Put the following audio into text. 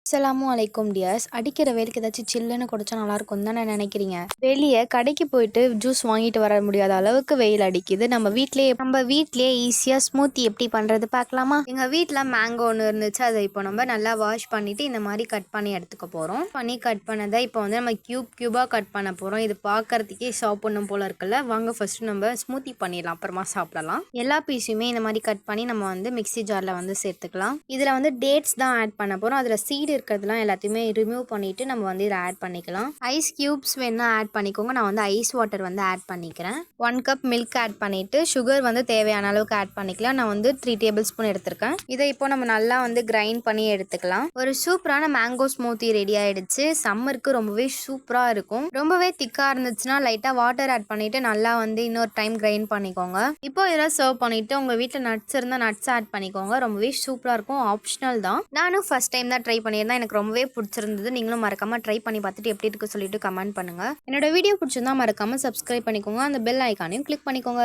அஸ்ஸலாமு அலைக்கும் டியர்ஸ். அடிக்கிற வெயிலுக்கு ஏதாச்சும் சில்லுன்னு குடிச்சா நல்லா இருக்கும் தானே நினைக்கிறீங்க? வெளியே கடைக்கு போயிட்டு ஜூஸ் வாங்கிட்டு வர முடியாத அளவுக்கு வெயில் அடிக்குது. நம்ம வீட்லயே ஈஸியா ஸ்மூத்தி எப்படி பண்றது பார்க்கலாமா? எங்க வீட்டில் மேங்கோ ஒன்று இருந்துச்சு. அதை இப்போ நம்ம நல்லா வாஷ் பண்ணிட்டு இந்த மாதிரி கட் பண்ணி எடுத்துக்க போறோம். கட் பண்ணதை இப்போ வந்து நம்ம கியூபா கட் பண்ண போறோம். இது பார்க்கறதுக்கே சாப்பிடணும் போல இருக்குல்ல. வாங்க ஃபர்ஸ்ட் நம்ம ஸ்மூத்தி பண்ணிடலாம், அப்புறமா சாப்பிடலாம். எல்லா பீஸுமே இந்த மாதிரி கட் பண்ணி நம்ம வந்து மிக்ஸி ஜார்ல வந்து சேர்த்துக்கலாம். இதுல வந்து டேட்ஸ் தான் ஆட் பண்ண போறோம். அதுல சீடு இருக்கிறதுலாம் எல்லாத்தையுமே ரிமூவ் பண்ணிட்டு நம்ம வந்து இதை ஆட் பண்ணிக்கலாம். ஐஸ் கியூப்ஸ் வேணா ஆட் பண்ணிக்கோங்க. நான் வந்து ஐஸ் வாட்டர் வந்து ஆட் பண்ணிக்கிறேன். 1 கப் மில்க் ஆட் பண்ணிட்டு சுகர் வந்து தேவையான அளவுக்கு ஆட் பண்ணிக்கலாம். நான் வந்து 3 டேபிள் ஸ்பூன் எடுத்திருக்கேன். இதை இப்போ நம்ம நல்லா வந்து கிரைண்ட் பண்ணி எடுத்துக்கலாம். ஒரு சூப்பரான மேங்கோ ஸ்மூத்தி ரெடி ஆயிடுச்சு. சம்மருக்கு ரொம்பவே சூப்பரா இருக்கும். ரொம்பவே திக்கா இருந்துச்சுன்னா லைட்டா வாட்டர் ஆட் பண்ணிட்டு நல்லா வந்து இன்னொரு டைம் கிரைண்ட் பண்ணிக்கோங்க. இப்போ இதெல்லாம் சர்வ் பண்ணிட்டு உங்க வீட்டுல நட்ஸ் இருந்தா நட்ஸ் ஆட் பண்ணிக்கோங்க. ரொம்பவே சூப்பரா இருக்கும். ஆப்ஷனல் தான். நானும் ஃபர்ஸ்ட் டைம் தான் ட்ரை பண்ணியிருந்தேன். எனக்கு ரொம்பவே பிடிச்சிருந்தது. நீங்களும் மறக்காம ட்ரை பண்ணி பார்த்துட்டு எப்படி இருக்கு சொல்லிட்டு கமெண்ட் பண்ணுங்க. என்னோட வீடியோ பிடிச்சிருந்தா மறக்காம சப்ஸ்கிரைப் பண்ணிக்கோங்க. அந்த பெல் ஐக்கானையும் கிளிக் பண்ணிக்கோங்க.